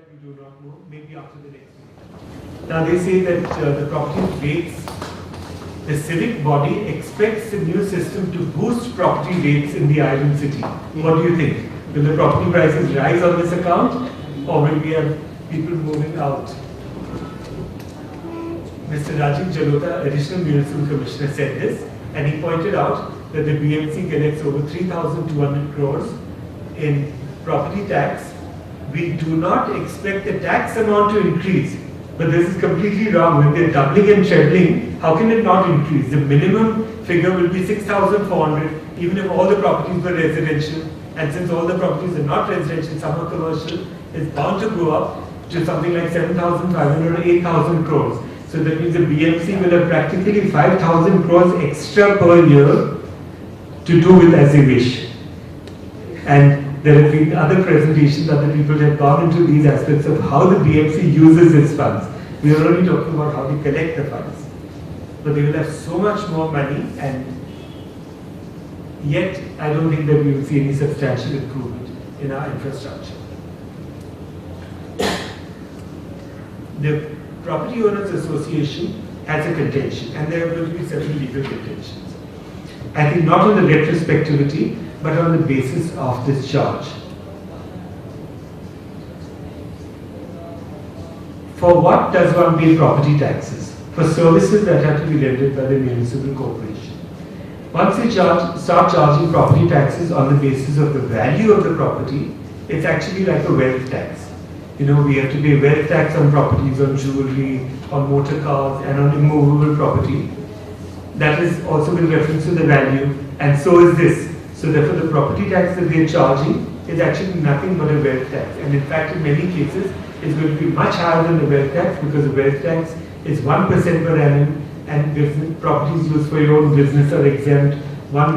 that we do not know, maybe after the next meeting. Now they say that the property rates, the civic body expects the new system to boost property rates in the island city. What do you think? Will the property prices rise on this account, or will we have people moving out? Mr. Rajiv Jalota, Additional Municipal Commissioner, said this, and he pointed out that the BMC collects over 3,200 crores in property tax. We do not expect the tax amount to increase. But this is completely wrong. When they're doubling and trebling, how can it not increase? The minimum figure will be 6,400, even if all the properties were residential. And since all the properties are not residential, some are commercial, it's bound to go up to something like 7,500 or 8,000 crores. So that means the BMC will have practically 5,000 crores extra per year to do with as they wish. And there have been other presentations, other people have gone into these aspects of how the BMC uses its funds. We are only talking about how they collect the funds. But they will have so much more money, and yet I don't think that we will see any substantial improvement in our infrastructure. The Property Owners Association has a contention, and there are going to be several legal contentions. I think not on the retrospectivity, but on the basis of this charge. For what does one pay property taxes? For services that have to be rendered by the municipal corporation. Once you start charging property taxes on the basis of the value of the property, it's actually like a wealth tax. You know, we have to pay wealth tax on properties, on jewelry, on motor cars, and on immovable property. That is also in reference to the value, and so is this. So therefore the property tax that they are charging is actually nothing but a wealth tax. And in fact, in many cases, it's going to be much higher than the wealth tax, because the wealth tax is 1% per annum, and business properties used for your own business are exempt. One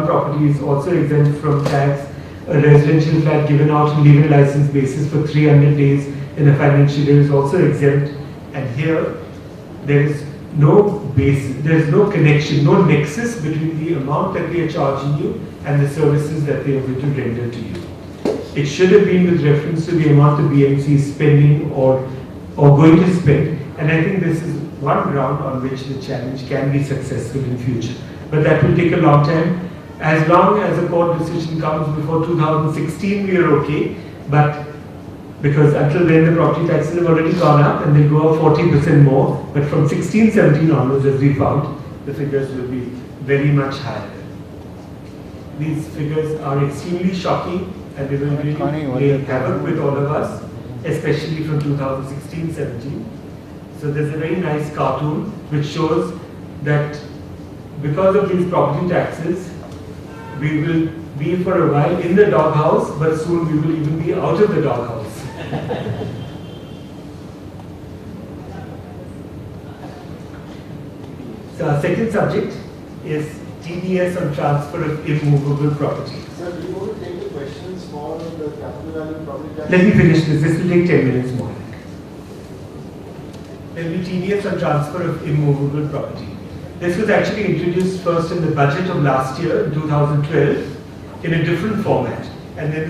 property is also exempt from tax. A residential flat given out on leaving license basis for 300 days in a financial year is also exempt. And here, there is no basis, there is no connection, no nexus between the amount that they are charging you and the services that they are going to render to you. It should have been with reference to the amount the BMC is spending or going to spend, and I think this is one ground on which the challenge can be successful in future. But that will take a long time. As long as a court decision comes before 2016, we are okay, but because until then the property taxes have already gone up and they go up 40% more, but from 16, 17 onwards, as we found, the figures will be very much higher. These figures are extremely shocking, and they will really play havoc with all of us, especially from 2016, 17. So there's a very nice cartoon which shows that because of these property taxes, we will be for a while in the doghouse, but soon we will even be out of the doghouse. So our second subject is TDS on transfer of immovable property. Sir, do you want to take the questions for the capital value property tax? Let me finish this. This will take 10 minutes more. There will be TDS on transfer of immovable property. This was actually introduced first in the budget of last year, in 2012, in a different format. And then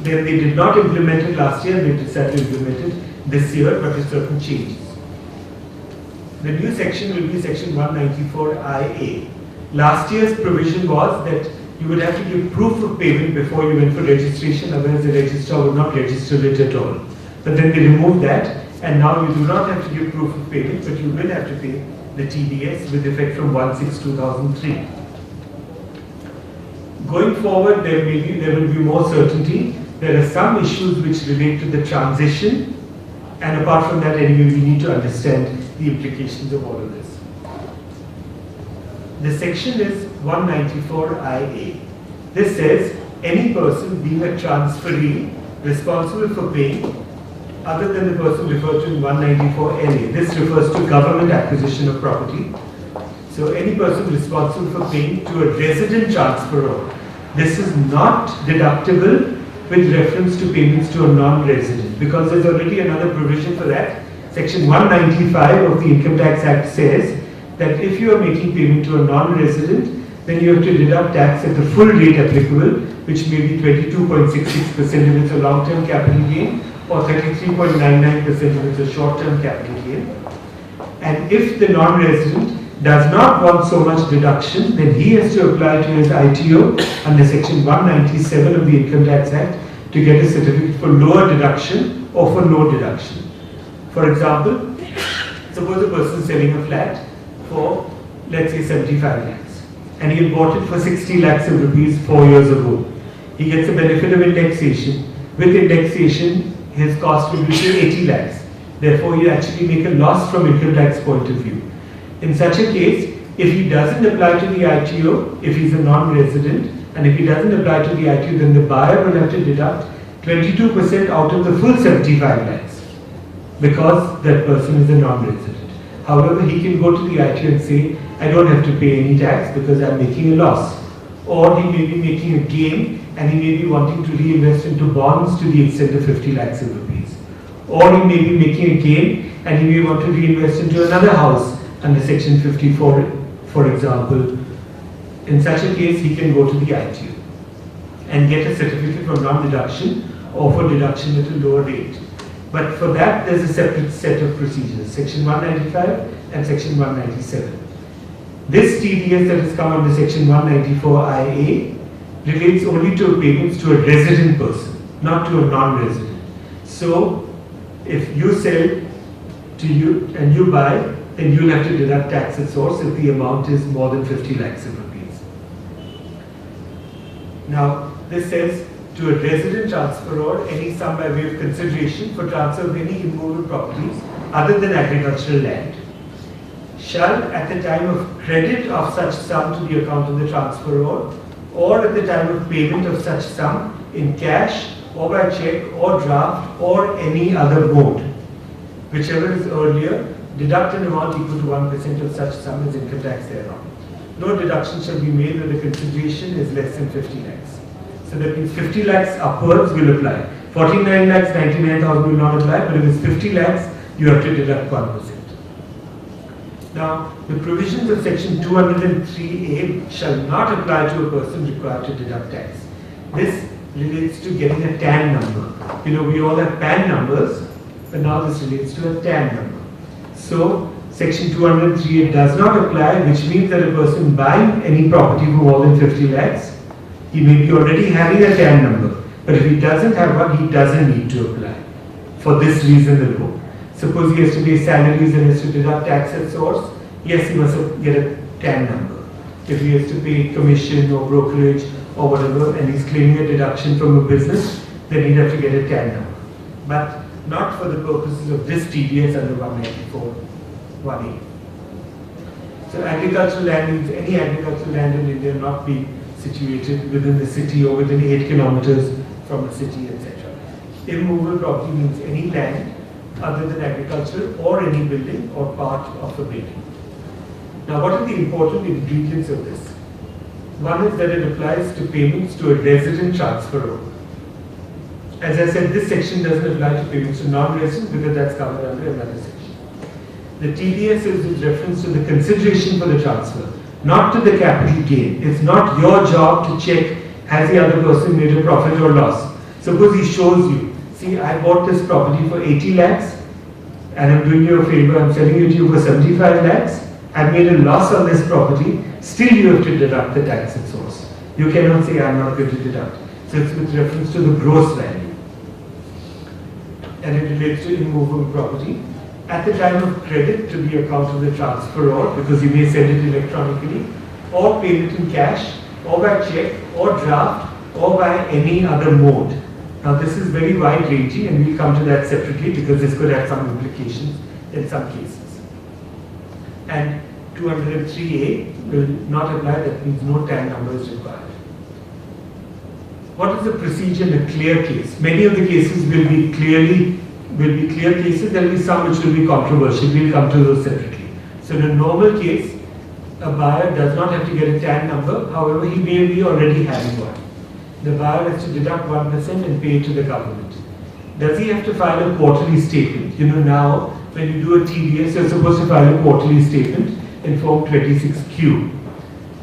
they did not implement it last year, they decided to implement it this year, but with certain changes. The new section will be section 194IA. Last year's provision was that you would have to give proof of payment before you went for registration, otherwise the registrar would not register it at all. But then they removed that, and now you do not have to give proof of payment, but you will have to pay the TDS with effect from 1/6/2003. Going forward, there will be more certainty. There are some issues which relate to the transition, and apart from that, anyway, we need to understand the implications of all of this. The section is 194IA. This says any person being a transferee responsible for paying, other than the person referred to in 194LA. This refers to government acquisition of property. So any person responsible for paying to a resident transferor. This is not deductible with reference to payments to a non-resident, because there's already another provision for that. Section 195 of the Income Tax Act says that if you are making payment to a non-resident, then you have to deduct tax at the full rate applicable, which may be 22.66% if it's a long-term capital gain, or 33.99% if it's a short-term capital gain. And if the non-resident does not want so much deduction, then he has to apply to his ITO under section 197 of the Income Tax Act to get a certificate for lower deduction or for no deduction. For example, suppose a person is selling a flat for, let's say, 75 lakhs, and he had bought it for 60 lakhs of rupees 4 years ago. He gets the benefit of indexation. With indexation, his cost will be 80 lakhs. Therefore, he actually make a loss from income tax point of view. In such a case, if he doesn't apply to the ITO, if he's a non-resident, and if he doesn't apply to the ITO, then the buyer will have to deduct 22% out of the full 75 lakhs, because that person is a non-resident. However, he can go to the ITO and say, I don't have to pay any tax because I'm making a loss. Or he may be making a gain and he may be wanting to reinvest into bonds to the extent of 50 lakhs of rupees. Or he may be making a gain and he may want to reinvest into another house under section 54, for example. In such a case, he can go to the ITO and get a certificate for non-deduction or for deduction at a lower rate. But for that, there's a separate set of procedures, section 195 and section 197. This TDS that has come under section 194IA relates only to payments to a resident person, not to a non-resident. So, if you sell to you and you buy, then you'll have to deduct tax at source if the amount is more than 50 lakhs of rupees. Now, this says to a resident transferor any sum by way of consideration for transfer of any immovable properties other than agricultural land shall, at the time of credit of such sum to the account of the transferor, or at the time of payment of such sum in cash or by check or draft or any other mode, whichever is earlier, deduct an amount equal to 1% of such sum as income tax thereon. No deduction shall be made when the consideration is less than 50 lakhs. So that means 50 lakhs upwards will apply. 49 lakhs, 99,000 will not apply, but if it's 50 lakhs, you have to deduct 1%. Now, the provisions of section 203A shall not apply to a person required to deduct tax. This relates to getting a TAN number. You know, we all have PAN numbers, but now this relates to a TAN number. So, section 203A does not apply, which means that a person buying any property for more than 50 lakhs, he may be already having a TAN number, but if he doesn't have one, he doesn't need to apply for this reason alone. Suppose he has to pay salaries and has to deduct tax at source, yes, he must get a TAN number. If he has to pay commission or brokerage or whatever, and he's claiming a deduction from a business, then he'd have to get a TAN number. But not for the purposes of this TDS under 194(1)(a). So agricultural land means any agricultural land in India not be situated within the city or within 8 kilometers from a city, etc. Immovable property means any land other than agriculture or any building or part of a building. Now, what are the important ingredients of this? One is that it applies to payments to a resident transferor. As I said, this section doesn't apply to payments to non-residents because that's covered under another section. The TDS is with reference to the consideration for the transfer, not to the capital gain. It's not your job to check has the other person made a profit or loss. Suppose he shows you, see, I bought this property for 80 lakhs and I'm doing you a favor, I'm selling it to you for 75 lakhs. I've made a loss on this property, still you have to deduct the tax at source. You cannot say I'm not going to deduct. So it's with reference to the gross value. And it relates to immovable property. At the time of credit to the account of the transferor, because you may send it electronically, or payment in cash, or by check, or draft, or by any other mode. Now this is very wide-ranging and we'll come to that separately because this could have some implications in some cases. And 203A will not apply, that means no TAN number is required. What is the procedure in a clear case? Many of the cases will be clear cases, there will be some which will be controversial, we'll come to those separately. So in a normal case, a buyer does not have to get a TAN number, however he may be already having one. The buyer has to deduct 1% and pay it to the government. Does he have to file a quarterly statement? You know, now when you do a TDS, you're supposed to file a quarterly statement in Form 26Q.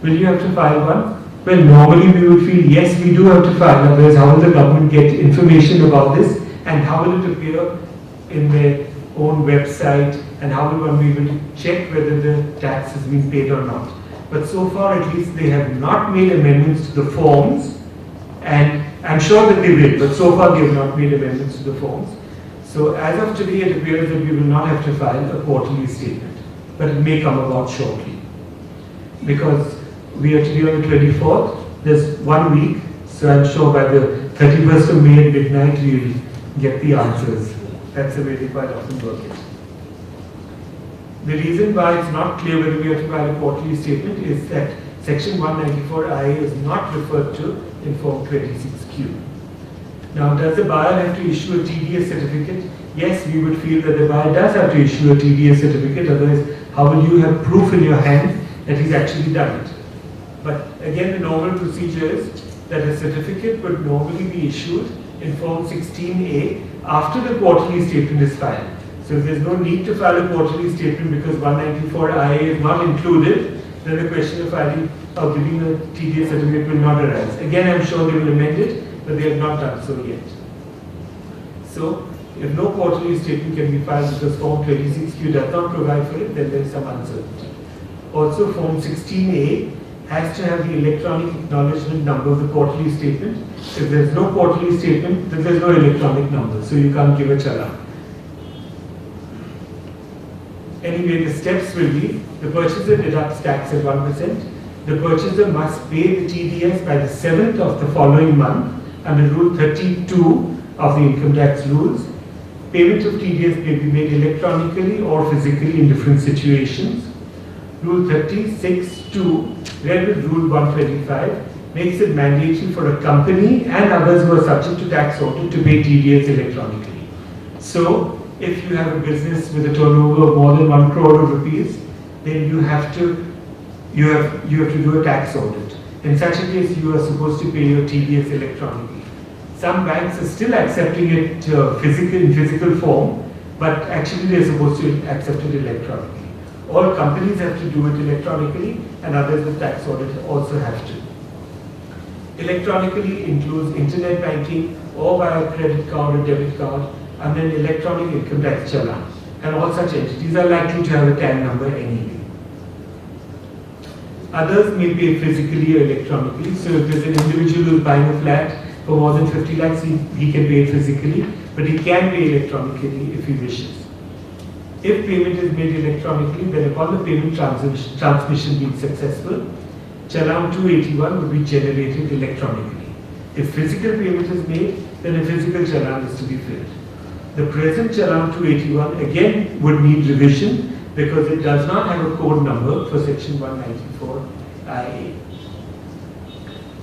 Will you have to file one? Well, normally we would feel, yes, we do have to file, otherwise how will the government get information about this and how will it appear in their own website, and how will one be able to check whether the tax has been paid or not. But so far at least they have not made amendments to the forms, and I'm sure that they will, but so far they have not made amendments to the forms. So as of today it appears that we will not have to file a quarterly statement, but it may come about shortly. Because we are today on the 24th, there's 1 week, so I'm sure by the 31st of May at midnight we will get the answers. That's the way they quite often work it. The reason why it's not clear whether we have to file a quarterly statement is that Section 194I is not referred to in Form 26Q. Now, does the buyer have to issue a TDS certificate? Yes, we would feel that the buyer does have to issue a TDS certificate, otherwise how will you have proof in your hand that he's actually done it? But again, the normal procedure is that a certificate would normally be issued in Form 16A after the quarterly statement is filed. So if there's no need to file a quarterly statement because 194IA is not included, then the question of filing or giving a TDS certificate will not arise. Again, I'm sure they will amend it, but they have not done so yet. So if no quarterly statement can be filed because Form 26Q does not provide for it, then there is some uncertainty. Also, Form 16A has to have the electronic acknowledgement number of the quarterly statement. If there is no quarterly statement, then there is no electronic number, so you can't give a challan. Anyway, the steps will be: the purchaser deducts tax at 1%. The purchaser must pay the TDS by the 7th of the following month under Rule 32 of the income tax rules. Payment of TDS may be made electronically or physically in different situations. Rule 36(2), read with Rule 125, makes it mandatory for a company and others who are subject to tax audit to pay TDS electronically. So, if you have a business with a turnover of more than 1 crore rupees, then you have to do a tax audit. In such a case, you are supposed to pay your TDS electronically. Some banks are still accepting it in physical form, but actually they are supposed to accept it electronically. All companies have to do it electronically, and others with tax audit also have to. Electronically includes internet banking or via credit card or debit card, and then electronic income tax challan. And all such entities are likely to have a TAN number anyway. Others may pay physically or electronically. So if there's an individual who is buying a flat for more than 50 lakhs, he can pay it physically, but he can pay electronically if he wishes. If payment is made electronically, then upon the payment transmission being successful, challan 281 will be generated electronically. If physical payment is made, then a physical challan is to be filled. The present challan 281 again would need revision because it does not have a code number for Section 194IA.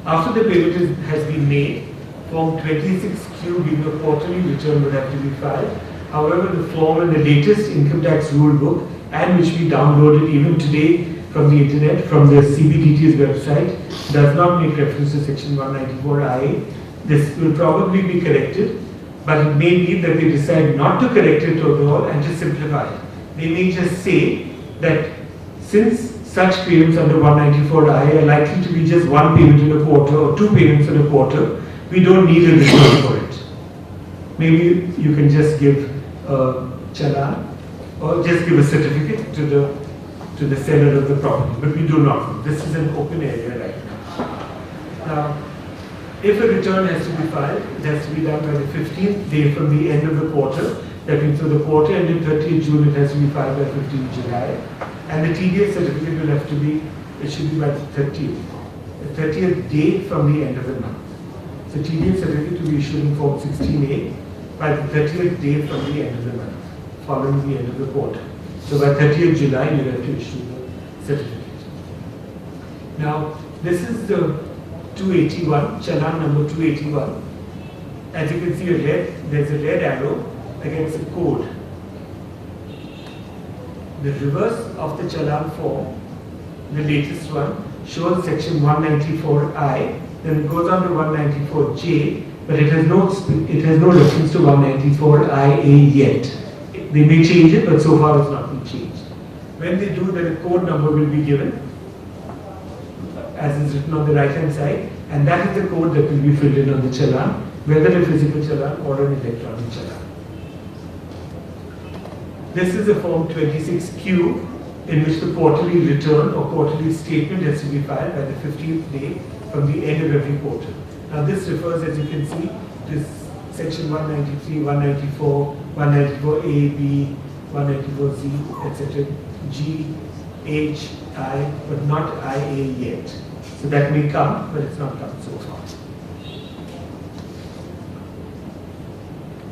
After the payment has been made, Form 26Q being a quarterly return would have to be filed. However, the form in the latest income tax rule book, and which we downloaded even today from the internet, from the CBDT's website, does not make reference to Section 194IA. This will probably be corrected, but it may be that they decide not to correct it at all and to simplify it. They may just say that since such payments under 194IA are likely to be just one payment in a quarter or two payments in a quarter, we don't need a return for it. Maybe you can just give a challan or just give a certificate to the seller of the property, but we do not. This is an open area right now. Now, if a return has to be filed, it has to be done by the 15th day from the end of the quarter. That means, so the quarter ended 30th June, it has to be filed by 15th July. And the TDS certificate will have to be, it should be by the 30th. The 30th day from the end of the month. So TDS certificate will be issued in Form 16A by the 30th day from the end of the month, following the end of the quarter. So by 30th July, you have to issue the certificate. Now, this is the 281, challan number 281. As you can see, there's a red arrow against a code. The reverse of the challan form, the latest one, shows Section 194I, then it goes on to 194J, but it has no reference to 194IA yet. They may change it, but so far it's not been changed. When they do, then a code number will be given, as is written on the right hand side, and that is the code that will be filled in on the challan, whether a physical challan or an electronic challan. This is a Form 26Q in which the quarterly return or quarterly statement has to be filed by the 15th day from the end of every quarter. Now this refers, as you can see, to section 193, 194, 194A, B, 194Z, etc. G, H, I, but not IA yet. So that may come, but it's not come so far.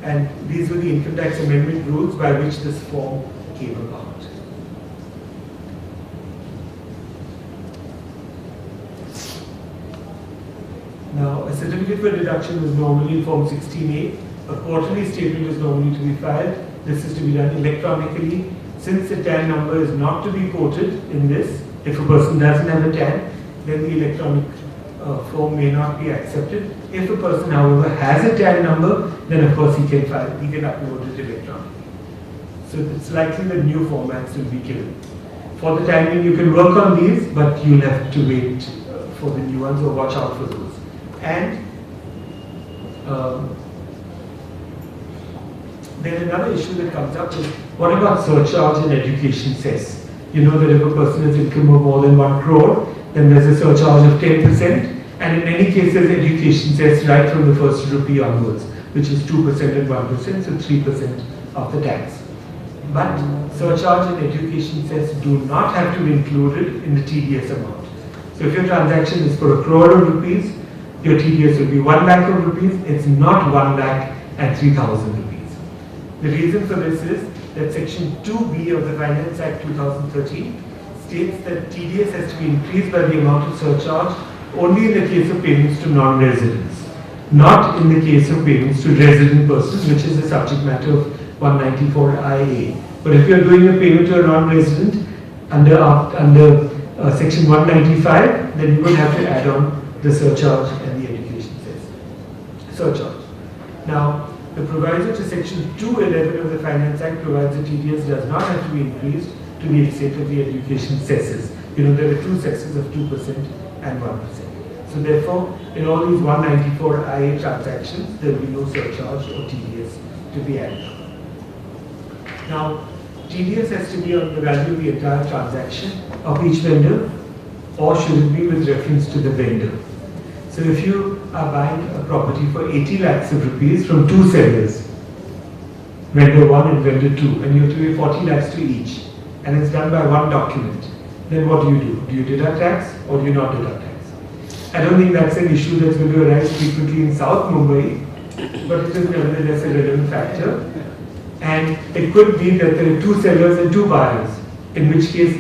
And these were the income tax amendment rules by which this form came about. Now, a certificate for deduction was normally in Form 16A. A quarterly statement is normally to be filed. This is to be done electronically. Since the TAN number is not to be quoted in this, if a person doesn't have a TAN, then the electronic form may not be accepted. If a person, however, has a TAN number, then of course he can file, he can upload it electronically. So it's likely that new formats will be given. For the time being, you can work on these, but you'll have to wait for the new ones or watch out for those. And then another issue that comes up is, what about surcharge and education cess? You know that if a person has income of more than 1 crore, then there's a surcharge of 10%, and in many cases education cess right from the first rupee onwards, which is 2% and 1%, so 3% of the tax. But surcharge and education cess do not have to be included in the TDS amount. So if your transaction is for 1 crore of rupees, your TDS will be 1 lakh of rupees, it's not 1 lakh and 3,000 rupees. The reason for this is that Section 2B of the Finance Act 2013 states that TDS has to be increased by the amount of surcharge only in the case of payments to non-residents, not in the case of payments to resident persons, which is the subject matter of 194IA. But if you are doing a payment to a non-resident under Section 195, then you will have to add on the surcharge and the education cess surcharge. Now, the proviso to Section 211 of the Finance Act provides that TDS does not have to be increased to the extent of the education cesses. You know, there are 2 cesses of 2% and 1%. So therefore, in all these 194IA transactions, there will be no surcharge or TDS to be added on. Now, TDS has to be on the value of the entire transaction of each vendor, or should it be with reference to the vendor? So if you are buying a property for 80 lakhs of rupees from 2 sellers, vendor 1 and vendor 2, and you have to pay 40 lakhs to each, and it's done by 1 document, then what do? Do you deduct tax or do you not deduct tax? I don't think that's an issue that's going to arise frequently in South Mumbai, but it is nevertheless a relevant factor. And it could be that there are 2 sellers and 2 buyers, in which case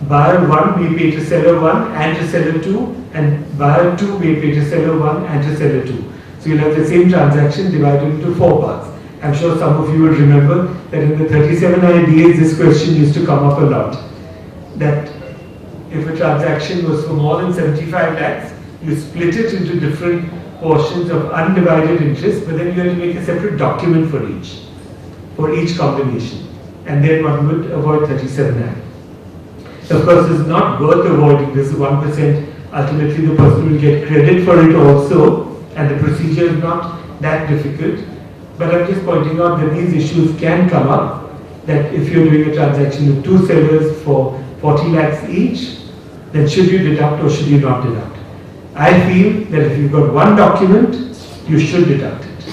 buyer 1 may pay to seller 1 and to seller 2, and buyer 2 may pay to seller 1 and to seller 2. So you'll have the same transaction divided into 4 parts. I'm sure some of you will remember that in the 37 IDAs this question used to come up a lot. That if a transaction was for more than 75 lakhs, you split it into different portions of undivided interest, but then you have to make a separate document for each combination. And then one would avoid 37I. Of course, it's not worth avoiding this 1%. Ultimately, the person will get credit for it also, and the procedure is not that difficult. But I'm just pointing out that these issues can come up, that if you're doing a transaction with 2 sellers for 40 lakhs each, then should you deduct or should you not deduct? I feel that if you've got 1 document, you should deduct it.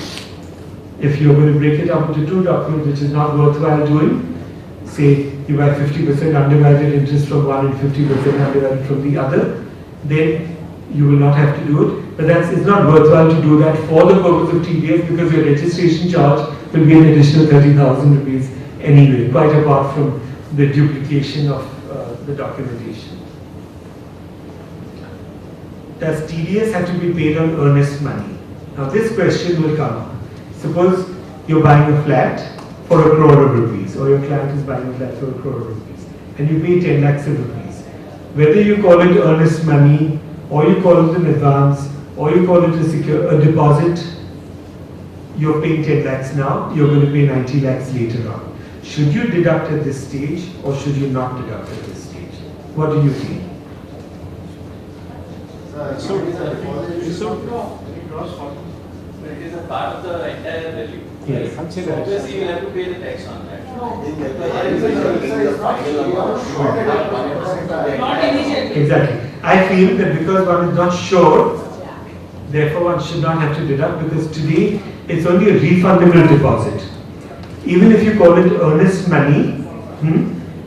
If you're going to break it up into 2 documents, which is not worthwhile doing, say you buy 50% undivided interest from one and 50% undivided from the other, then you will not have to do it. But it's not worthwhile to do that for the purpose of TDS, because your registration charge will be an additional 30,000 rupees anyway, quite apart from the duplication of the documentation. Does TDS have to be paid on earnest money? Now this question will come up. Suppose you're buying a flat for 1 crore of rupees, or your client is buying a flat for 1 crore of rupees, and you pay 10 lakhs of rupees. Whether you call it earnest money, or you call it an advance, or you call it a deposit, you're paying 10 lakhs now, you're going to pay 90 lakhs later on. Should you deduct at this stage, or should you not deduct at this stage? What do you feel? But it is a part of the entire value. Yes. So obviously you will have to pay the tax on that. Not immediately. Exactly. I feel that because one is not sure, therefore one should not have to deduct, because today it's only a refundable deposit. Even if you call it earnest money,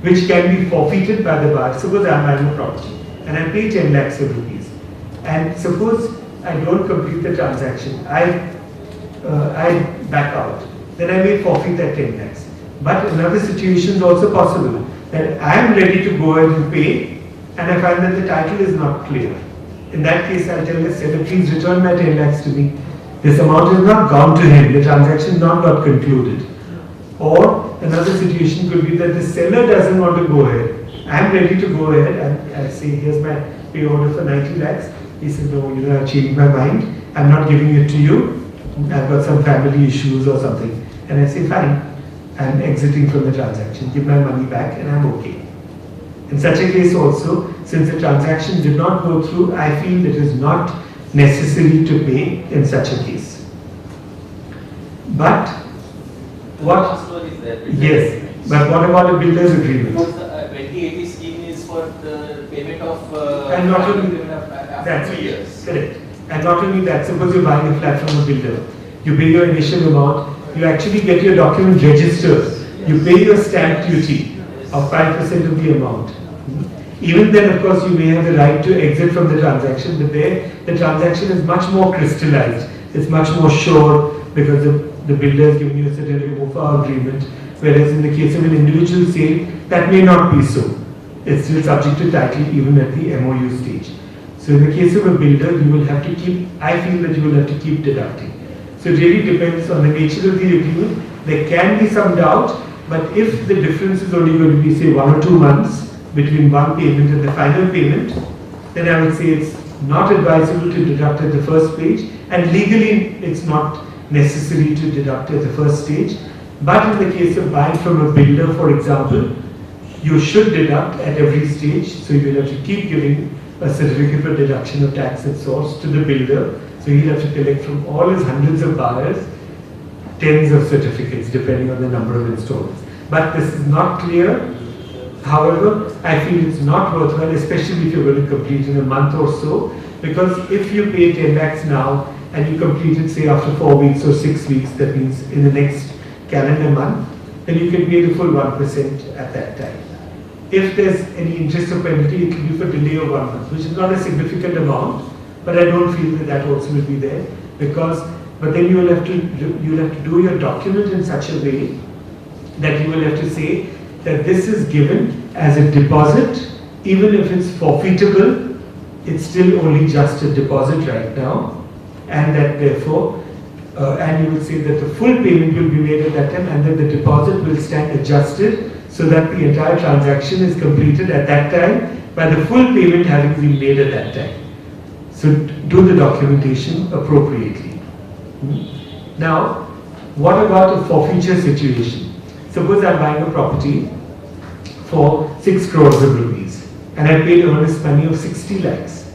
which can be forfeited by the buyer. Suppose I am buying a property and I pay 10 lakhs of rupees, and suppose I don't complete the transaction, I back out, then I may forfeit that 10 lakhs. But another situation is also possible, that I am ready to go ahead and pay, and I find that the title is not clear. In that case, I'll tell the seller, please return my 10 lakhs to me. This amount has not gone to him, the transaction not got concluded. Or another situation could be that the seller doesn't want to go ahead. I'm ready to go ahead, and I say, here's my pay order for 90 lakhs. He says, no, I've changed my mind. I'm not giving it to you. I've got some family issues or something. And I say, fine, I'm exiting from the transaction. Give my money back and I'm okay. In such a case also, since the transaction did not go through, I feel it is not necessary to pay in such a case. But what? Transfer is there. Yes, but what about a builder's agreement? Because the 2080 scheme is for the payment of And not only after that's 2 years. correct. And not only that, suppose you're buying a flat from a builder, you pay your initial amount, you actually get your document registered, you pay your stamp duty of 5% of the amount. Even then, of course, you may have the right to exit from the transaction, but there the transaction is much more crystallized, it's much more sure, because the builder has given you a certificate of offer agreement, whereas in the case of an individual sale, that may not be so. It's still subject to title even at the MOU stage. So in the case of a builder, you will have to keep, I feel that you will have to keep deducting. So it really depends on the nature of the agreement. There can be some doubt, but if the difference is only going to be, say, 1 or 2 months between one payment and the final payment, then I would say it's not advisable to deduct at the first page, and legally it's not necessary to deduct at the first stage. But in the case of buying from a builder, for example, you should deduct at every stage, so you will have to keep giving a certificate for deduction of tax at source to the builder. So he'll have to collect from all his hundreds of buyers tens of certificates depending on the number of installments. But this is not clear. However, I feel it's not worthwhile, especially if you're going to complete in a month or so, because if you pay 10 lakhs now and you complete it, say, after 4 weeks or 6 weeks, that means in the next calendar month, then you can pay the full 1% at that time. If there's any interest or penalty, it will be for delay of 1 month, which is not a significant amount, but I don't feel that that also will be there, because, but then you will have to do your document in such a way that you will have to say that this is given as a deposit, even if it's forfeitable, it's still only just a deposit right now, and that therefore, and you will say that the full payment will be made at that time, and that the deposit will stand adjusted so that the entire transaction is completed at that time by the full payment having been made at that time. So do the documentation appropriately. Now, what about a forfeiture situation? Suppose I'm buying a property for 6 crores of rupees and I paid earnest money of 60 lakhs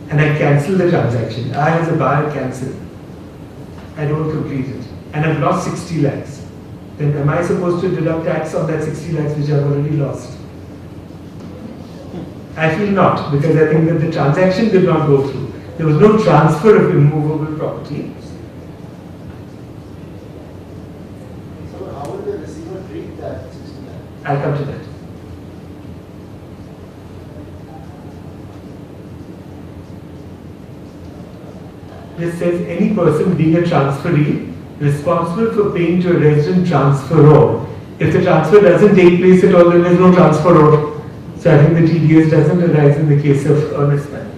and I cancel the transaction. I as a buyer cancel. I don't complete it and I've lost 60 lakhs. Then am I supposed to deduct tax on that 60 lakhs which I've already lost? I feel not, because I think that the transaction did not go through. There was no transfer of immovable property. So how will the receiver treat that 60 lakh? I'll come to that. This says any person being a transferee responsible for paying to a resident transferor. If the transfer doesn't take place at all, then there is no transferor. So I think the TDS doesn't arise in the case of earnest money.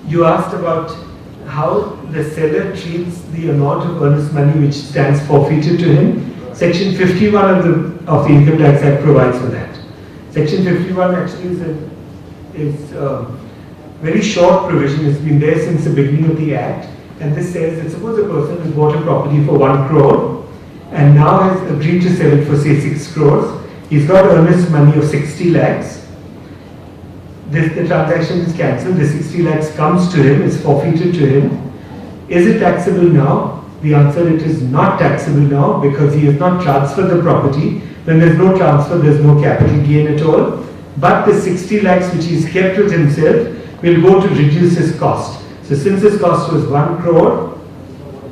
You asked about how the seller treats the amount of earnest money which stands forfeited to him. Section 51 of the Income Tax Act provides for that. Section 51 actually is a very short provision. It's been there since the beginning of the Act. And this says that suppose a person has bought a property for 1 crore and now has agreed to sell it for, say, 6 crores. He's got earnest money of 60 lakhs. The transaction is cancelled. The 60 lakhs comes to him, is forfeited to him. Is it taxable now? The answer, it is not taxable now because he has not transferred the property. When there's no transfer, there's no capital gain at all. But the 60 lakhs which he's kept with himself will go to reduce his cost. So since his cost was 1 crore,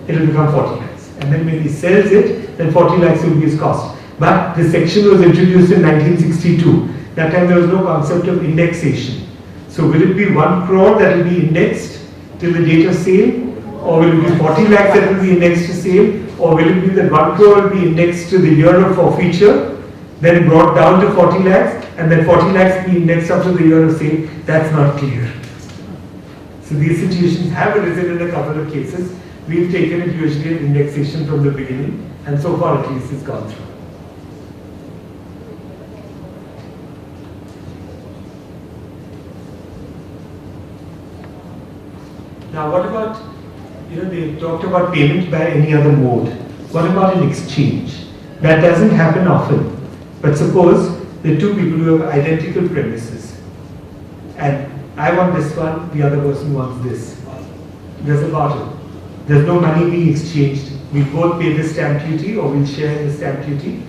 it will become 40 lakhs. And then when he sells it, then 40 lakhs will be his cost. But this section was introduced in 1962. That time there was no concept of indexation. So will it be 1 crore that will be indexed till the date of sale? Or will it be 40 lakhs that will be indexed to sale? Or will it be that 1 crore will be indexed to the year of forfeiture, then brought down to 40 lakhs, and then 40 lakhs will be indexed up to the year of sale? That's not clear. So these situations have arisen in a couple of cases. We've taken it usually an indexation from the beginning, and so far at least it's gone through. Now what about, they talked about payment by any other mode. What about an exchange? That doesn't happen often. But suppose there are two people who have identical premises. And I want this one, the other person wants this. There's a barter. There's no money being exchanged. We both pay the stamp duty or we'll share in the stamp duty.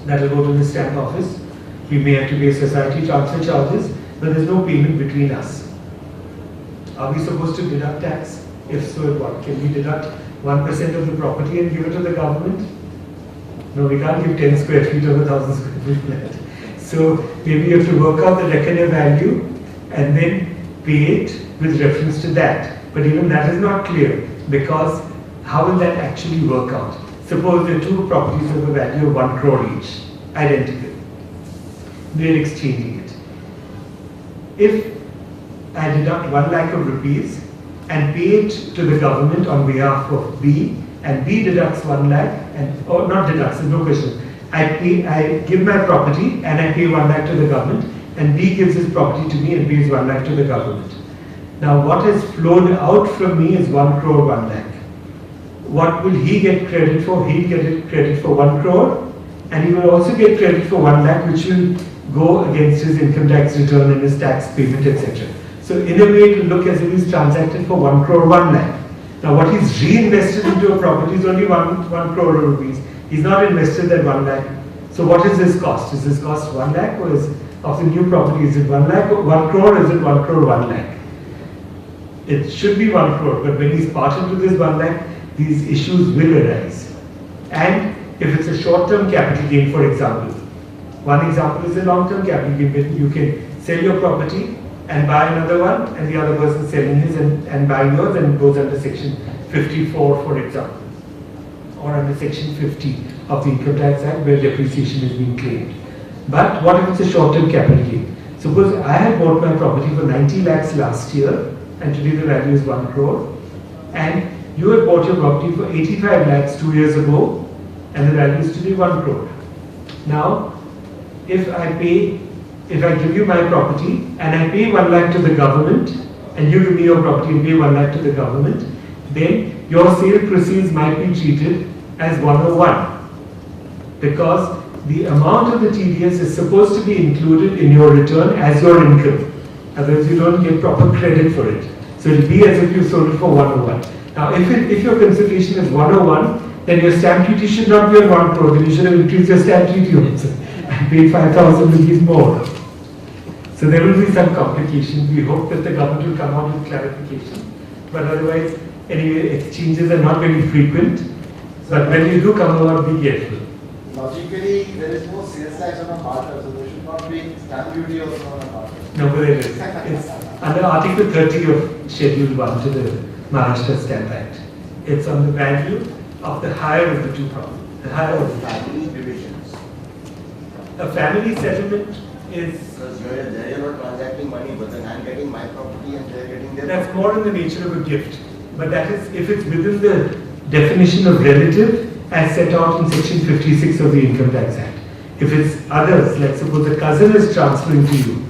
That will go to the stamp office. We may have to pay society transfer charges, but there's no payment between us. Are we supposed to deduct tax? If so, what? Can we deduct 1% of the property and give it to the government? No, we can't give 10 square feet of 1,000 square feet flat. So maybe you have to work out the reckoner value and then pay it with reference to that. But even that is not clear because how will that actually work out? Suppose there are two properties of a value of 1 crore each, identical. They are exchanging it. If I deduct 1 lakh of rupees and pay it to the government on behalf of B, and B deducts 1 lakh, or not deducts, there's no question. I give my property and I pay 1 lakh to the government, and B gives his property to me and pays 1 lakh to the government. Now what has flowed out from me is 1 crore 1 lakh. What will he get credit for? He'll get credit for 1 crore, and he will also get credit for 1 lakh, which will go against his income tax return and his tax payment, etc. So in a way it will look as if he's transacted for 1 crore 1 lakh. Now what he's reinvested into a property is only 1 crore rupees. He's not invested that 1 lakh. So what is his cost? Is his cost 1 lakh or is of the new property, is it 1 lakh or 1 crore or is it 1 crore 1 lakh? It should be 1 crore, but when he's parted to this 1 lakh, these issues will arise. And if it's a short-term capital gain, for example, one example is a long-term capital gain. You can sell your property and buy another one, and the other person selling his and buying yours, and it goes under section 54, for example, or under section 50 of the Income Tax Act, where depreciation is being claimed. But what if it's a short-term capital gain? Suppose I had bought my property for 90 lakhs last year, and today the value is 1 crore, and you had bought your property for 85 lakhs 2 years ago, and the value is today 1 crore. Now, if I give you my property and I pay 1 lakh to the government, and you give me your property and pay 1 lakh to the government, then your sale proceeds might be treated as 101, because the amount of the TDS is supposed to be included in your return as your income. Otherwise you don't get proper credit for it. So it will be as if you sold it for 101. Now if your consideration is 101, then your stamp duty should not be on 1 crore, then you should have increased your stamp duty also and paid 5,000 rupees more. So there will be some complications. We hope that the government will come out with clarification. But otherwise, anyway, exchanges are not very frequent. But when you do come about, be careful. Logically, there is no sales tax on a barter, so there should not be stamp duty also on a barter. No, but there is. It's under Article 30 of Schedule 1 to the Maharashtra Stamp Act. It's on the value of the higher of the two properties. The higher of the Family divisions. A family settlement is. Because you're not transacting money, but then I'm getting my property and they're getting their That's property. more in the nature of a gift. But that is if it's within the definition of relative as set out in section 56 of the Income Tax Act. If it's others, like suppose a cousin is transferring to you,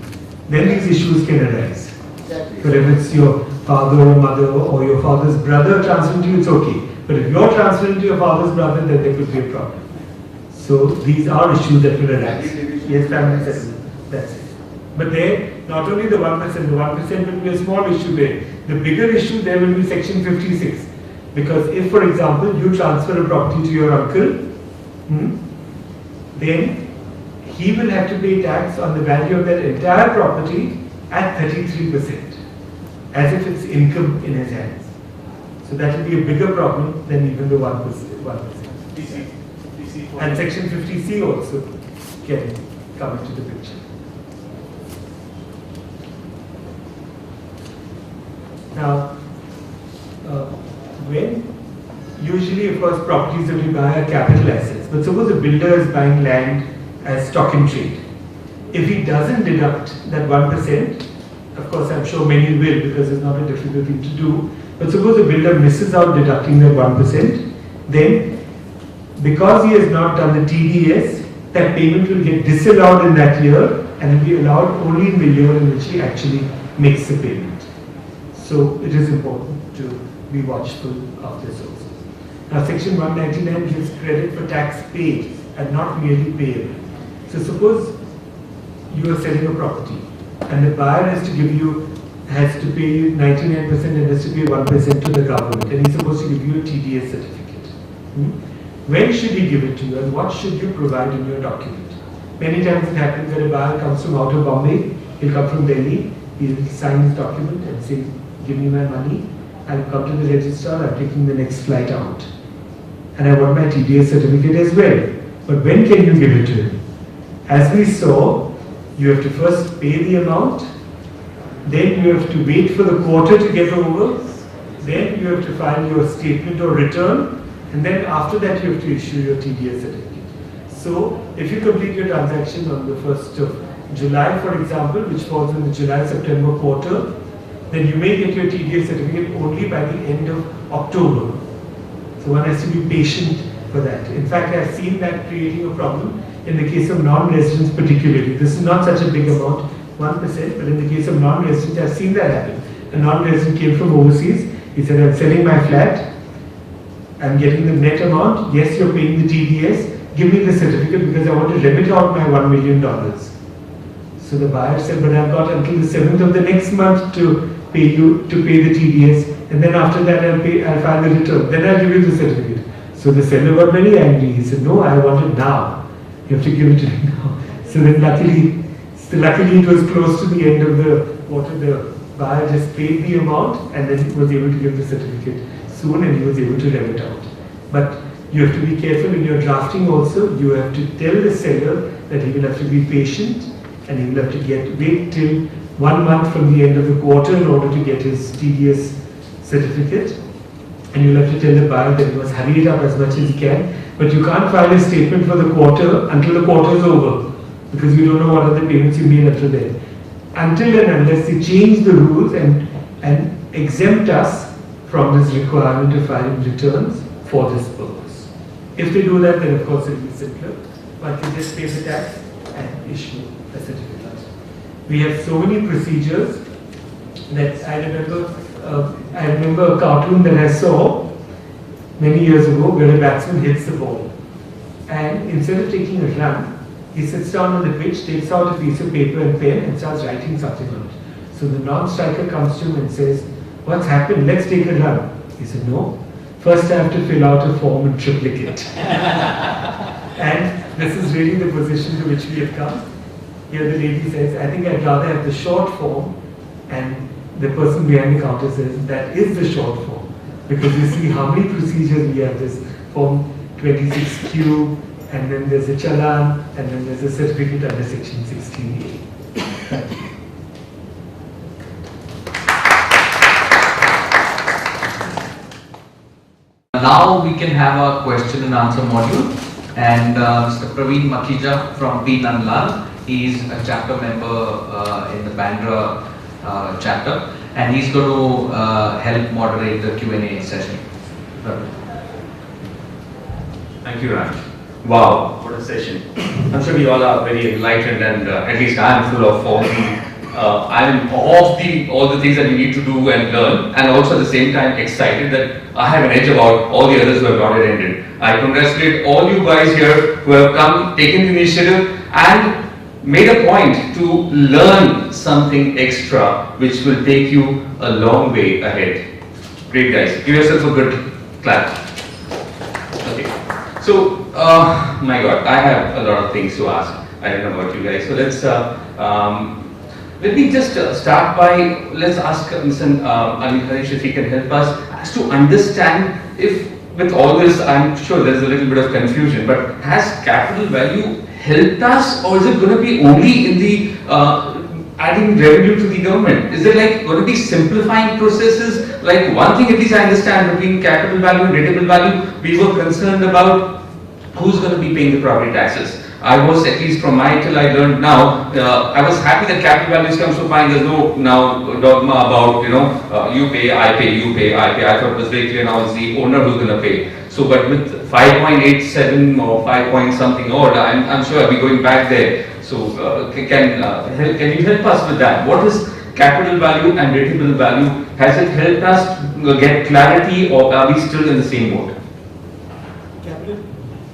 then these issues can arise. Exactly. But if it's your father or mother or your father's brother transferring to you, it's okay. But if you're transferring to your father's brother, then there could be a problem. So these are issues that will arise. Family division. Yes, family settlement. That's it. But there, not only the 1%, the 1% will be a small issue there. The bigger issue there will be section 56, Because if, for example, you transfer a property to your uncle, then he will have to pay tax on the value of that entire property at 33%, as if it's income in his hands. So that will be a bigger problem than even the 1%. And section 50C also can come into the picture. Now, when usually, of course, properties that we buy are capital assets, but suppose a builder is buying land as stock in trade. If he doesn't deduct that 1%, of course, I'm sure many will because it's not a difficult thing to do. But suppose a builder misses out deducting that 1%, then because he has not done the TDS, that payment will get disallowed in that year and will be allowed only in the year in which he actually makes the payment. So it is important to be watchful of this also. Now section 199 gives credit for tax paid and not merely payable. So suppose you are selling a property and the buyer has to pay you 99% and has to pay 1% to the government, and he's supposed to give you a TDS certificate. When should he give it to you and what should you provide in your document? Many times it happens that a buyer comes from out of Bombay, he'll come from Delhi, he'll sign his document and say, give me my money, I'll come to the registrar, I'm taking the next flight out. And I want my TDS certificate as well. But when can you give it to him? As we saw, you have to first pay the amount, then you have to wait for the quarter to get over, then you have to file your statement or return, and then after that you have to issue your TDS certificate. So if you complete your transaction on the 1st of July, for example, which falls in the July-September quarter, then you may get your TDS certificate only by the end of October. So one has to be patient for that. In fact, I've seen that creating a problem in the case of non-residents particularly. This is not such a big amount, 1%, but in the case of non-residents, I've seen that happen. A non-resident came from overseas, he said, I'm selling my flat, I'm getting the net amount, yes, you're paying the TDS, give me the certificate because I want to remit out my $1 million. So the buyer said, but I've got until the 7th of the next month to pay the TDS, and then after that I'll file the return, then I'll give you the certificate. So the seller got very angry, he said, no, I want it now. You have to give it to me now. So then luckily it was close to the end of the quarter. The buyer just paid the amount and then was able to give the certificate soon and he was able to remit out. But you have to be careful in your drafting also. You have to tell the seller that he will have to be patient and he will have to wait till 1 month from the end of the quarter in order to get his TDS certificate. And you'll have to tell the buyer that he must hurry it up as much as he can. But you can't file a statement for the quarter until the quarter is over, because you don't know what are the payments you made until then. Until and unless they change the rules and exempt us from this requirement of filing returns for this purpose. If they do that, then of course it will be simpler. One can just pay the tax and issue a certificate. We have so many procedures that I remember a cartoon that I saw many years ago where a batsman hits the ball, and instead of taking a run, he sits down on the pitch, takes out a piece of paper and pen and starts writing something on it. So the non-striker comes to him and says, what's happened? Let's take a run. He said, no, first I have to fill out a form and triplicate. And this is really the position to which we have come. Here the lady says, I think I'd rather have the short form, and the person behind the counter says, that is the short form. Because you see how many procedures we have. This form 26Q, and then there's a challan, and then there's a certificate under section 16A. Now we can have a question and answer module, and Mr. Praveen Makhija from P. Nandlal, he is a chapter member in the Bandra chapter, and he's going to help moderate the Q&A session. Thank you, Raj. Wow, what a session. I'm sure we all are very enlightened, and at least I'm full of all the things that we need to do and learn, and also at the same time excited that I have an edge about all the others who have not attended. I congratulate all you guys here who have come, taken the initiative and made a point to learn something extra which will take you a long way ahead. Great guys, give yourself a good Clap. Okay. So, my God, I have a lot of things to ask. I don't know about you guys. So let me just start by, let's ask Mr. Anil Harish if he can help us as to understand if with all this, I'm sure there's a little bit of confusion, but has capital value helped us, or is it going to be only in the adding revenue to the government? Is it like going to be simplifying processes? Like one thing at least I understand between capital value and rateable value, we were concerned about who's going to be paying the property taxes. I was, at least from my till I learned now, I was happy that capital values come so fine. There's no now dogma about, you pay, I pay, you pay, I pay. I thought it was very clear now it's the owner who's going to pay. So, but with 5.87 or 5 point something odd, I'm sure I'll be going back there. So, can you help us with that? What is capital value and rateable value? Has it helped us get clarity, or are we still in the same boat?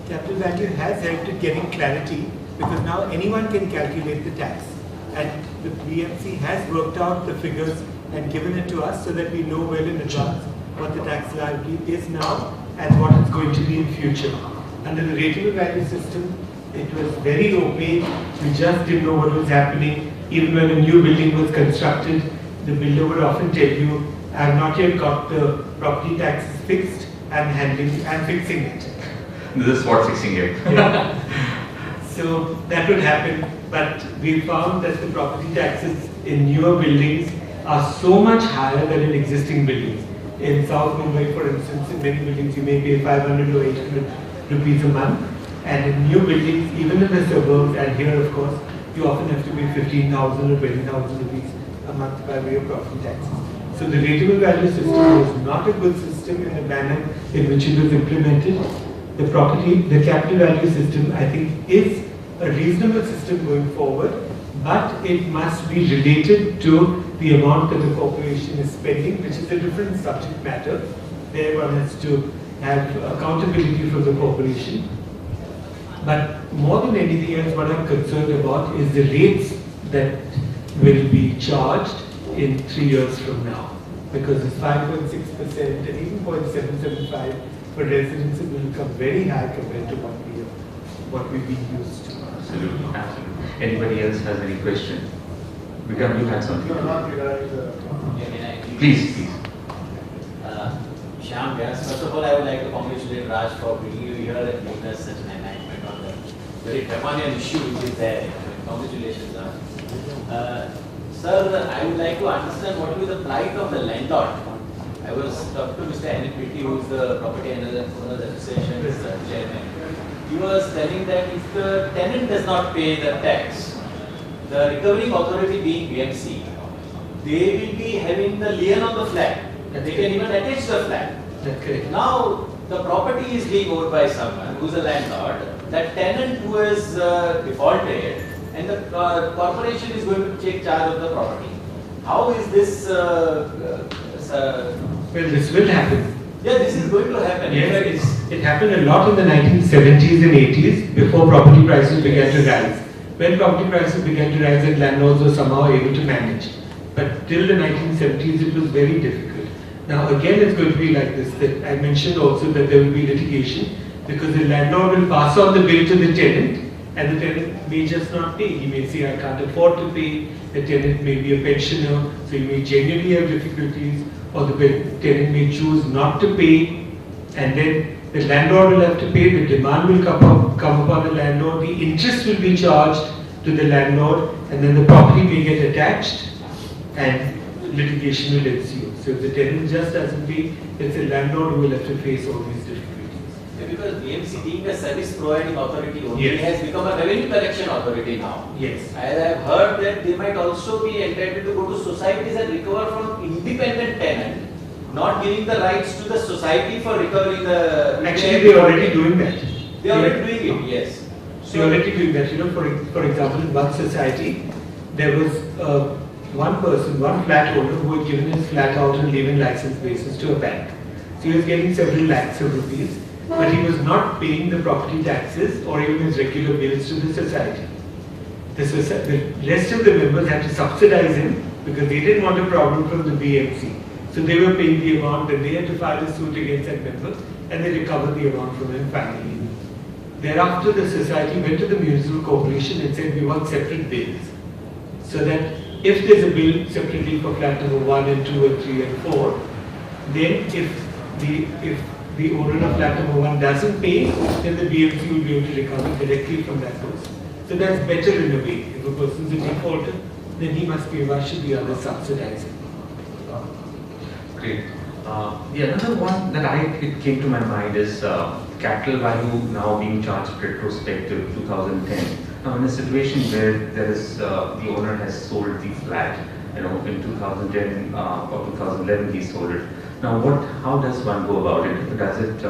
Capital value has helped in getting clarity because now anyone can calculate the tax, and the BMC has worked out the figures and given it to us so that we know well in advance what the tax liability is now and what it's going to be in future. Under the rateable value system, it was very opaque. We just didn't know what was happening. Even when a new building was constructed, the builder would often tell you, I have not yet got the property taxes fixed, I'm fixing it. This is what fixing it. Yeah. So that would happen, but we found that the property taxes in newer buildings are so much higher than in existing buildings. In South Mumbai, for instance, in many buildings you may pay 500 or 800 rupees a month, and in new buildings, even in the suburbs and here of course, you often have to pay 15,000 or 20,000 rupees a month by way of property taxes. So the rateable value system was not a good system in the manner in which it was implemented. The capital value system, I think, is a reasonable system going forward, but it must be related to the amount that the corporation is spending, which is a different subject matter. There one has to have accountability from the corporation. But more than anything else, what I'm concerned about is the rates that will be charged in 3 years from now. Because it's 5.6% and even 0.775 for residents, it will become very high compared to what we've been used to. Absolutely, absolutely. Anybody else has any question? Vikram, you had something? No, not regarding the. Please, please. Shyam, yes. First of all, I would like to congratulate Raj for bringing you here and giving us such an enlightenment on the very draconian issue which is there. Congratulations, Raj. Sir, I would like to understand what will be the plight of the landlord. I was talking to Mr. NPT, who is the Property Owners Association's chairman. He was telling that if the tenant does not pay the tax, the recovering authority being BMC, they will be having the lien on the flat. They can even attach the flat. That's correct. Now, the property is being owned by someone who is a landlord. That tenant who has defaulted, and the corporation is going to take charge of the property. How is this? Well, this will happen. Yeah, this is going to happen. Yes, it happened a lot in the 1970s and 80s before property prices began to rise. When property prices began to rise and landlords were somehow able to manage. But till the 1970s it was very difficult. Now again it's going to be like this, that I mentioned also that there will be litigation because the landlord will pass on the bill to the tenant and the tenant may just not pay. He may say I can't afford to pay, the tenant may be a pensioner, so he may genuinely have difficulties, or the tenant may choose not to pay, and then the landlord will have to pay, the demand will come upon the landlord, the interest will be charged to the landlord, and then the property may get attached and litigation will ensue. So if the tenant just doesn't pay, it's the landlord who will have to face all these difficulties. Yeah, because BMC being a service providing authority only Yes. has become a revenue collection authority now. Yes. I have heard that they might also be entitled to go to societies and recover from independent tenant, not giving the rights to the society for recovering the. Actually, they are already doing that. They are already doing it, yes. They are already doing that. You know, for example, in one society, there was one person, one flat owner who had given his flat out on leave-in license basis to a bank. So he was getting several lakhs of rupees, but he was not paying the property taxes or even his regular bills to the society. The rest of the members had to subsidize him because they didn't want a problem from the BMC. So they were paying the amount, then they had to file a suit against that member, and they recovered the amount from him finally. Thereafter, the society went to the municipal corporation and said, we want separate bills. So that if there's a bill separately for flat number 1 and 2 and 3 and 4, then if the owner of flat number 1 doesn't pay, then the BMC will be able to recover directly from that person. So that's better in a way. If a person's a defaulter, then he must pay. Why should the other subsidize it? Great. The another one that it came to my mind is capital value now being charged retrospective 2010. Now in a situation where there is the owner has sold the flat, in 2010 or 2011 he sold it. Now how does one go about it? Does it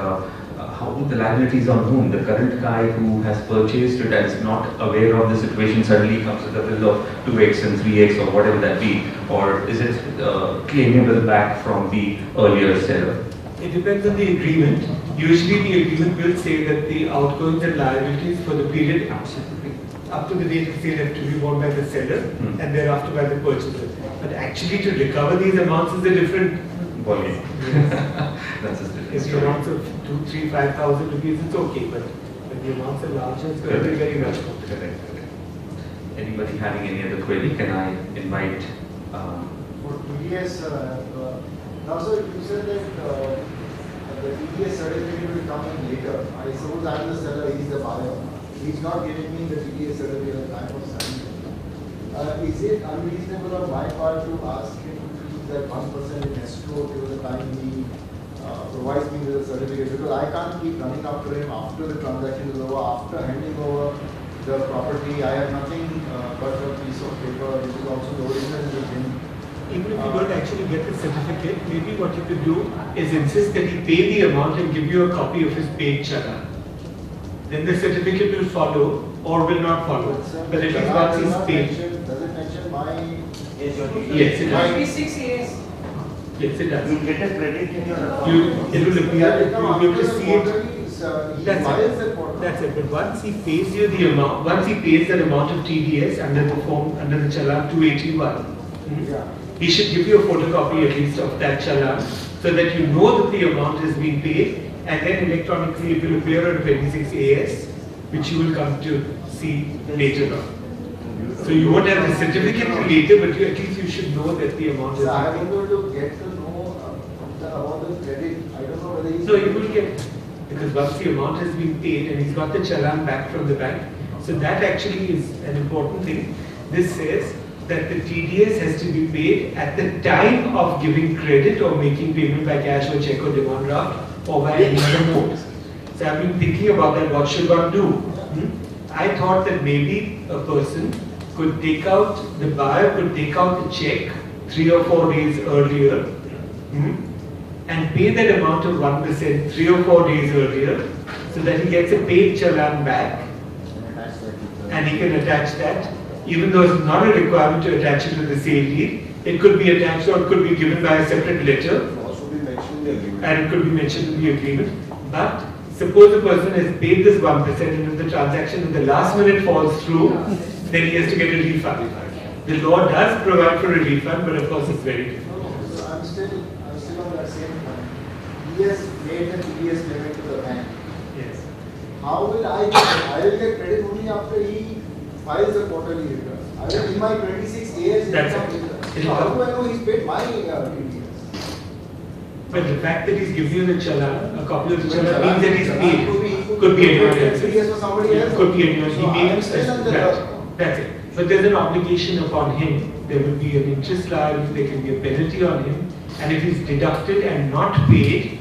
how the liabilities on whom? The current guy who has purchased it and is not aware of the situation suddenly comes with a bill of 2x and 3x or whatever that be, or is it claimable back from the earlier seller? It depends on the agreement. Usually the agreement will say that the outgoings and liabilities for the period up to the date of sale have to be borne by the seller and thereafter by the purchaser. But actually to recover these amounts is a different volume. That's a different If the story. amounts of 2, 3, 5,000 rupees, it's okay, but when the amounts are larger, it's going to be very much more. Correct. Anybody having any other query? Can I invite? For TDS, now sir, you said that the TDS certificate will come in later. I suppose I am the seller, he is the buyer. He is not giving me the TDS certificate at the time of signing. Is it unreasonable on my part to ask him to keep that 1% in escrow till the time he provides me with a certificate? Because I can't keep running after him after the transaction is over, after handing over the property. I have nothing but a piece of paper which is also the original with him. Even if you don't actually get the certificate, maybe what you could do is insist that he pay the amount and give you a copy of his paid challan. Then the certificate will follow or will not follow. But at least once he's paid. Does it mention my? Yes, it does. 26 years. Yes, it does. You get a credit in your account. It will appear, you'll be able to see it. He That's files it. that portal. That's it. But once he pays you the amount, once he pays that amount of TDS under the form, under the challan 281, Yeah. he should give you a photocopy at least of that challan so that you know that the amount has been paid, and then electronically it will appear on Appendix AS, which you will come to see later on. So you won't have the certificate till later, but at least you should know that the amount So I has am been able to get to know about the credit. I don't know whether he's. paid. So you will get, because once the amount has been paid and he's got the challan back from the bank, so that actually is an important thing. This says that the TDS has to be paid at the time of giving credit or making payment by cash or check or demand draft or by any other mode. So I've been thinking about that, what should one do? I thought that maybe a person could take out, the buyer could take out the check 3 or 4 days earlier and pay that amount of 1% 3 or 4 days earlier so that he gets a paid challan back and he can attach that. Even though it's not a requirement to attach it to the sale deed, it could be attached or it could be given by a separate letter Also be mentioned in the agreement. and it could be mentioned in the agreement. But suppose the person has paid this 1% and if the transaction in the last minute falls through, then he has to get a refund. The law does provide for a refund, but of course it's very difficult. So I'm still on that same point. He has made the TDS payment to the bank. Yes. How will I get? I will get credit only after he files the quarterly returns. I will in my 26 years That's income it. return. So how do I know he's paid my TDS? But the fact that he's giving you the challan, a copy of the challan means that he's paid. Could Could be anyone TDS else's. for somebody else. Could be anyone. So He I am made still under right. the. That's it. But there's an obligation upon him. There will be an interest liability, there can be a penalty on him. And if he's deducted and not paid,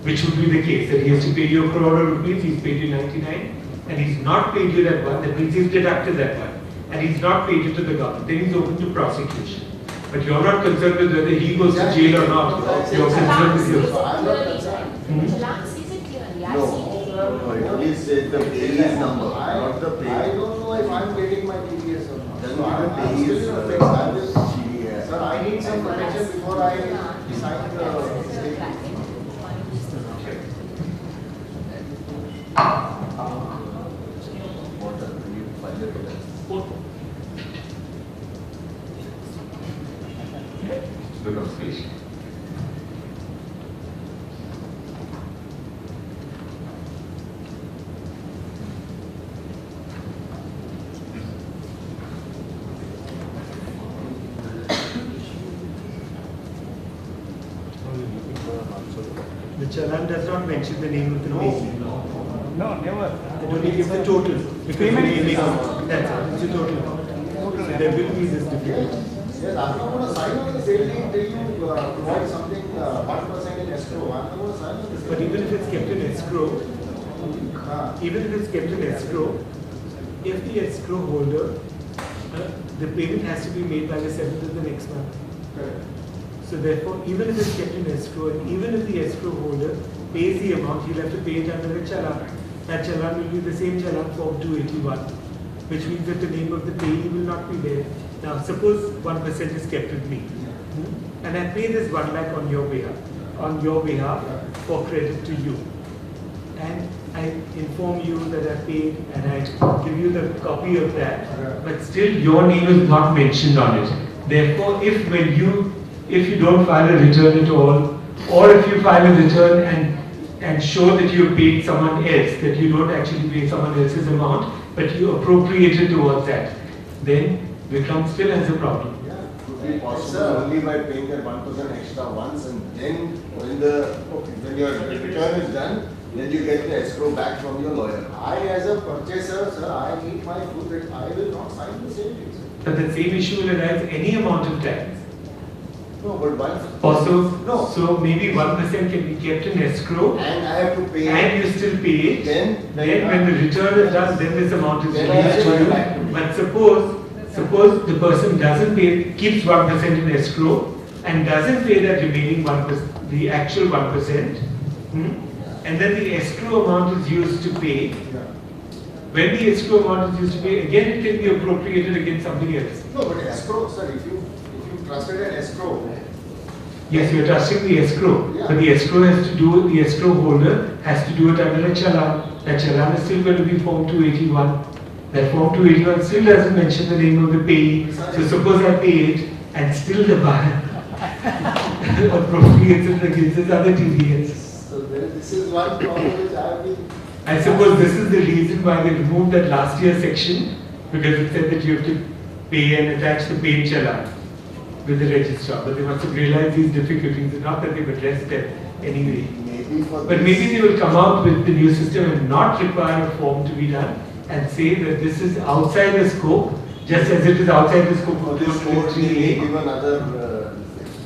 which would be the case, that he has to pay you a crore of rupees, he's paid you 99, and he's not paid you that one, that means he's deducted that one. And he's not paid it to the government, then he's open to prosecution. But you're not concerned with whether he goes to jail or not. You're concerned with yourself. I'm not concerned. Challan says it clearly. I see. No, it only says the payee number, not the I payee. don't know if I'm getting my TDS or not. Doesn't So I'm mean the still payee in is a fix. I'm just, TDS. sir, I need some protection before I sign the statement. Look of speech. The challan does not mention the name of the payee. No, never. It only gives the total. Because Payment the is amount. That's all. It's a total amount. So there will be this difficulty. Yes, I'm not going to sign on the sale deed till you provide something 1% in escrow. I'm not going to sign on the But sale even deed. if it's kept in escrow, even if it's kept in escrow, if the escrow holder, the payment has to be made by the 7th of the next month. Correct. So therefore, even if it's kept in escrow, and even if the escrow holder pays the amount, he'll have to pay it under a challan. That challan will be the same challan form 281, which means that the name of the payee will not be there. Now, suppose 1% is kept with me, and I pay this 1 lakh on your behalf for credit to you. And I inform you that I paid, and I give you the copy of that, but still your name is not mentioned on it. Therefore, if you don't file a return at all, or if you file a return and show that you paid someone else, that you don't actually pay someone else's amount, but you appropriated towards that, then Vikram still has a problem. Yeah. Could be possible only by paying that 1% extra once, and then when your return is done, then you get the escrow back from your lawyer. I, as a purchaser, sir, I need my food. I will not sign the sale deed, sir. But the same issue will arise any amount of tax. No, but once. Also, No. so maybe 1% can be kept in escrow, And I have to pay. and you still pay it. Then When the return is done, then this amount is Then I released to have to you. back to me. But suppose the person doesn't pay, keeps 1% in escrow, and doesn't pay that remaining 1%, the actual 1%, and then the escrow amount is used to pay. When the escrow amount is used to pay, again it can be appropriated against something else. No, but escrow, sir, if you trusted an escrow, Yes, you are trusting the escrow, Yeah. but the escrow holder has to do it under a challan. That challan is still going to be Form 281. That Form 281 still doesn't mention the name of the payee. So suppose I pay it and still the buyer appropriates it against his other TDS. so this is one problem which I have been. I suppose this is the reason why they removed that last year section, because it said that you have to pay and attach the paid challan with the registrar. But they must have realized these difficulties, not that they've addressed them anyway. maybe for But this- maybe they will come out with the new system and not require a form to be done and say that this is outside the scope, just as it is outside the scope for of this code, we 203A. give another.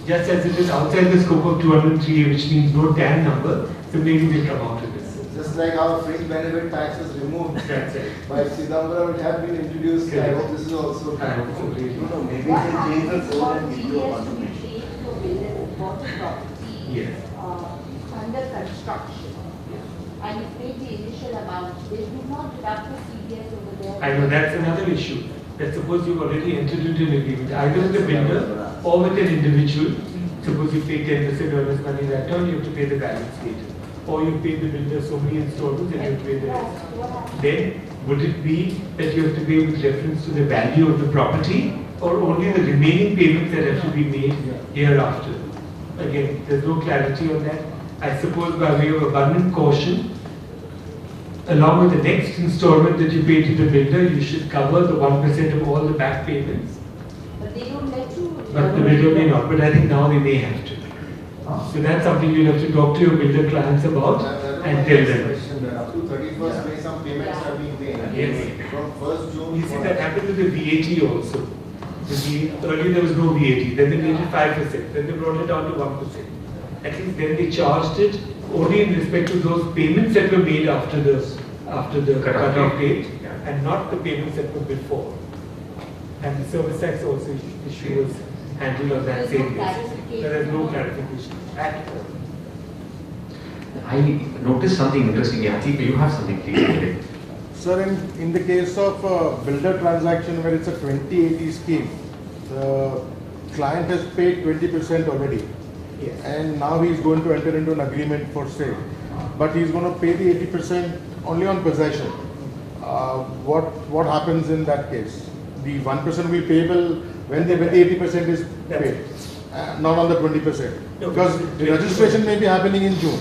Just as it is outside the scope of 203A, which means no TAN number, so maybe they'll come out with this. Just like our fringe benefit tax was removed That's it. by Chidambaram, it had been introduced. I hope this is also. I hope so, really. No, maybe we can change the code and give you a confirmation. Yes. Under construction, and you pay the initial amount, they do not deduct the CDS over there. I know that's another issue. That suppose you've already entered into an agreement, either with the builder or with an individual. Suppose you pay 10% earnest money that term, you have to pay the balance later. Or you pay the builder so many installments and you have to pay the rest. Then would it be that you have to pay with reference to the value of the property, or only the remaining payments that have to be made hereafter? Again, there's no clarity on that. I suppose by way of abundant caution, along with the next installment that you pay to the builder, you should cover the 1% of all the back payments. But they don't let you. But the builder may not, but I think now they may have to. So that's something you'll have to talk to your builder clients about and tell them. Up to 31st May, some payments are being made. Yes. From 1st June. You see, that happened with the VAT also. Earlier there was no VAT, then they made it 5%, then they brought it down to 1%. At least then they charged it only in respect to those payments that were made after the cut-off date, and not the payments that were before. And the service tax also issue was handled on that There's no same basis. clarification. There is no clarification at all. I noticed something interesting. Yatik, you have something please. Sir, in the case of builder transaction where it's a 2080 scheme, the client has paid 20% already. Yes. And now he's going to enter into an agreement for sale. But he's going to pay the 80% only on possession. What happens in that case? The 1% will be payable when the 80% is paid, not on the 20%. No, Because the registration may be happening in June.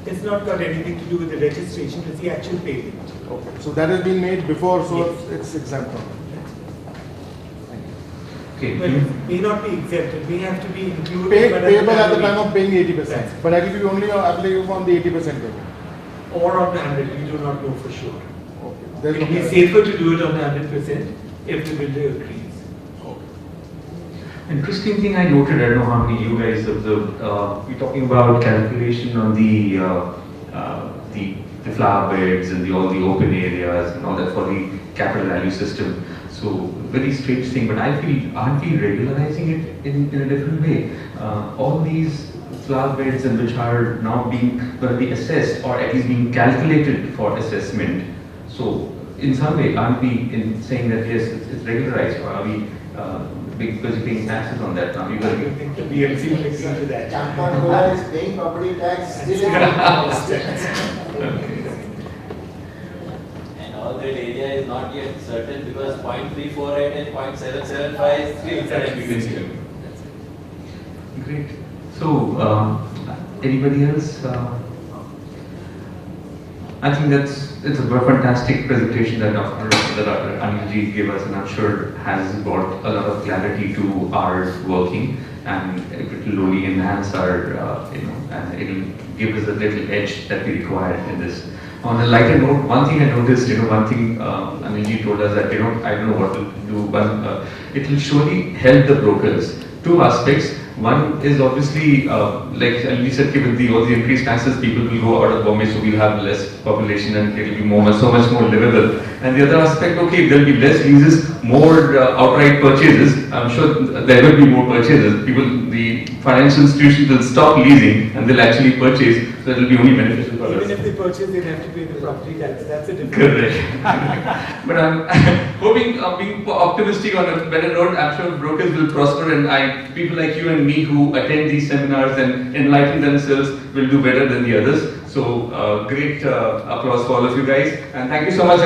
It's not got anything to do with the registration, it's the actual payment. So that has been made before, so Yes. it's exempt from it. Okay. Well, it may not be exempted, may have to be included. but Payable at the time value- of paying 80%, Right. but that will be only applicable on the 80% payment. Or on the 100, we do not know for sure. Okay. It There's will no be clarity. safer to do it on the 100% if the builder agrees. Interesting thing I noted, I don't know how many you guys observed, we're talking about calculation on the flower beds and all the open areas and all that for the capital value system. So very strange thing, but I feel, aren't we regularizing it in a different way? All these flower beds and which are now being, going to be assessed or at least being calculated for assessment. So in some way, aren't we in saying that yes, it's regularized, or are we because you're paying taxes on that now? You're I going to don't think the BMC will agree to that. Champakola is paying property tax still in And all that area is not yet certain because 0.348 and 0.775 is still ambiguous. Great. So, anybody else? I think it's a fantastic presentation that Dr. Anilji gave us, and I'm sure has brought a lot of clarity to our working, and it will slowly enhance our, and it will give us a little edge that we require in this. On a lighter note, one thing I noticed, one thing Anilji told us that, I don't know what to do, but it will surely help the brokers. Two aspects. One is obviously, like Anilji said, with all the increased taxes, people will go out of Bombay, so we'll have less population and it will be so much more livable. And the other aspect, okay, there will be less leases, more outright purchases. I'm sure there will be more purchases. The financial institutions will stop leasing and they'll actually purchase, so it will be only beneficial for us. Even if they purchase, they have to pay the property tax. That's a different. Correct. But I'm hoping, being optimistic on a better note, I'm sure brokers will prosper, and people like you and me who attend these seminars and enlighten themselves will do better than the others. So great applause for all of you guys, and thank you so much.